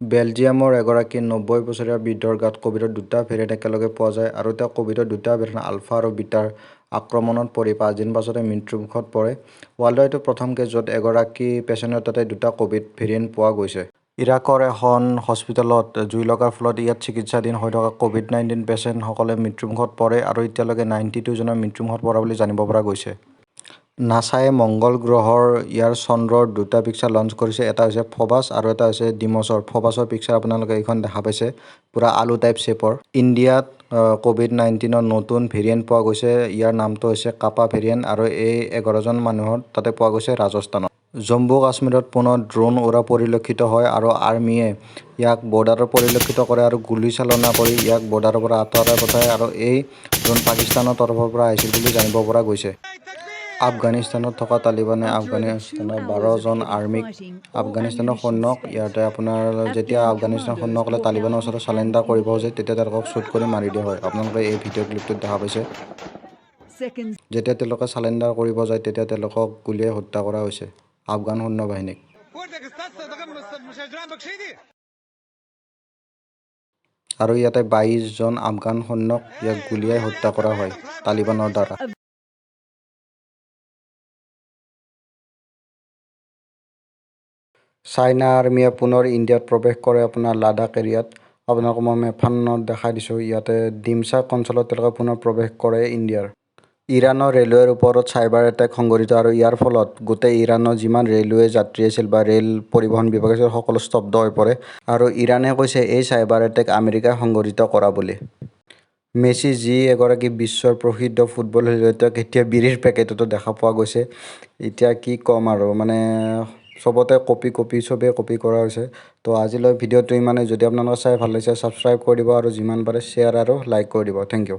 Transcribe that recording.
বেলজিয়ামৰ এগৰাকী 90 বছৰীয়া বৃদ্ধৰ গাত ক'ভিডৰ দুটা ভেৰিয়েণ্ট একেলগে পোৱা যায় আৰু তেওঁ ক'ভিডৰ দুটা ভেৰিয়েণ্ট আলফা আৰু বিটাৰ আক্ৰমণত পৰি 5 দিন পাছতে মৃত্যুমুখত পৰে। ৱৰ্ল্ডৰ এইটো প্ৰথম কেছ য'ত এগৰাকী পেচেণ্টৰ তাতে দুটা ক'ভিড ভেৰিয়েণ্ট পোৱা গৈছে। ইৰাকৰ এখন হস্পিটেলত জুই লগাৰ ফলত ইয়াত চিকিৎসাধীন হৈ থকা ক'ভিড-19 পেচেণ্টসকলে মৃত্যুমুখত পৰে আৰু এতিয়ালৈকে 92 জনৰ মৃত্যুমুখত পৰা বুলি জানিব পৰা গৈছে। নাছায়ে মংগল গ্ৰহৰ ইয়াৰ চন্দ্ৰৰ দুটা পিকচাৰ লঞ্চ কৰিছে। এটা হৈছে ফ'বাছ আৰু এটা হৈছে ডিমছৰ। ফ'বাছৰ পিকচাৰ আপোনালোকে এইখন দেখা পাইছে, পুৰা আলু টাইপ শ্বেপৰ। ইণ্ডিয়াত ক'ভিড-19ৰ নতুন ভেৰিয়েণ্ট পোৱা গৈছে। ইয়াৰ নামটো হৈছে কাপা ভেৰিয়েণ্ট আৰু এই 11জন মানুহৰ তাতে পোৱা গৈছে ৰাজস্থানত। জম্মু কাশ্মীৰত পুনৰ ড্ৰোন উৰা পৰিলক্ষিত হয় আৰু আৰ্মীয়ে ইয়াক বৰ্ডাৰত পৰিলক্ষিত কৰে আৰু গুলীচালনা কৰি ইয়াক বৰ্ডাৰৰ পৰা আঁতৰাই পঠায় আৰু এই ড্ৰোন পাকিস্তানৰ তৰফৰ পৰা আহিছিল বুলি জানিব পৰা গৈছে। আফগানিস্তানত থকা তালিবানে আফগানিস্তানৰ 12 জন আৰ্মীক আফগানিস্তানৰ সৈন্যক ইয়াতে আপোনাৰ যেতিয়া আফগানিস্তানৰ সৈন্যসকলে তালিবানৰ ওচৰত চালেণ্ডাৰ কৰিব যায় তেতিয়া তেওঁলোকক শ্বুট কৰি মাৰি দিয়া হয়। আপোনালোকে এই ভিডিঅ' ক্লিপটোত দেখা পাইছে। যেতিয়া তেওঁলোকে চালেণ্ডাৰ কৰিব যায় তেতিয়া তেওঁলোকক গুলীয়াই হত্যা কৰা হৈছে আফগান সৈন্য বাহিনীক। আৰু ইয়াতে 22 জন আফগান সৈন্যক ইয়াক গুলীয়াই হত্যা কৰা হয় তালিবানৰ দ্বাৰা। চাইনা আৰ্মীয়ে পুনৰ ইণ্ডিয়াত প্ৰৱেশ কৰে আপোনাৰ লাডাখ এৰিয়াত। আপোনালোকক মই মেপখনত দেখাই দিছোঁ। ইয়াতে ডিমছাক অঞ্চলত তেওঁলোকে পুনৰ প্ৰৱেশ কৰে ইণ্ডিয়াৰ। ইৰাণৰ ৰেলৱেৰ ওপৰত চাইবাৰ এটেক সংঘটিত আৰু ইয়াৰ ফলত গোটেই ইৰাণৰ যিমান ৰেলৱে যাত্ৰী আছিল বা ৰেল পৰিবহণ বিভাগ আছিল সকলো স্তব্ধ হৈ পৰে আৰু ইৰাণে কৈছে এই চাইবাৰ এটেক আমেৰিকাই সংঘটিত কৰা বুলি। মেছি যি এগৰাকী বিশ্বৰ প্ৰসিদ্ধ ফুটবল খেলুৱৈ তেওঁক এতিয়া বিড়িৰ পেকেটতো দেখা পোৱা গৈছে। এতিয়া কি ক'ম আৰু মানে চবতে চবেই কপি কৰা হৈছে। তো আজিলৈ ভিডিঅ'টো ইমানেই। যদি আপোনালোকে চাই ভাল লাগিছে ছাবস্ক্ৰাইব কৰি দিব আৰু যিমান পাৰে শ্বেয়াৰ আৰু লাইক কৰি দিব। Thank U.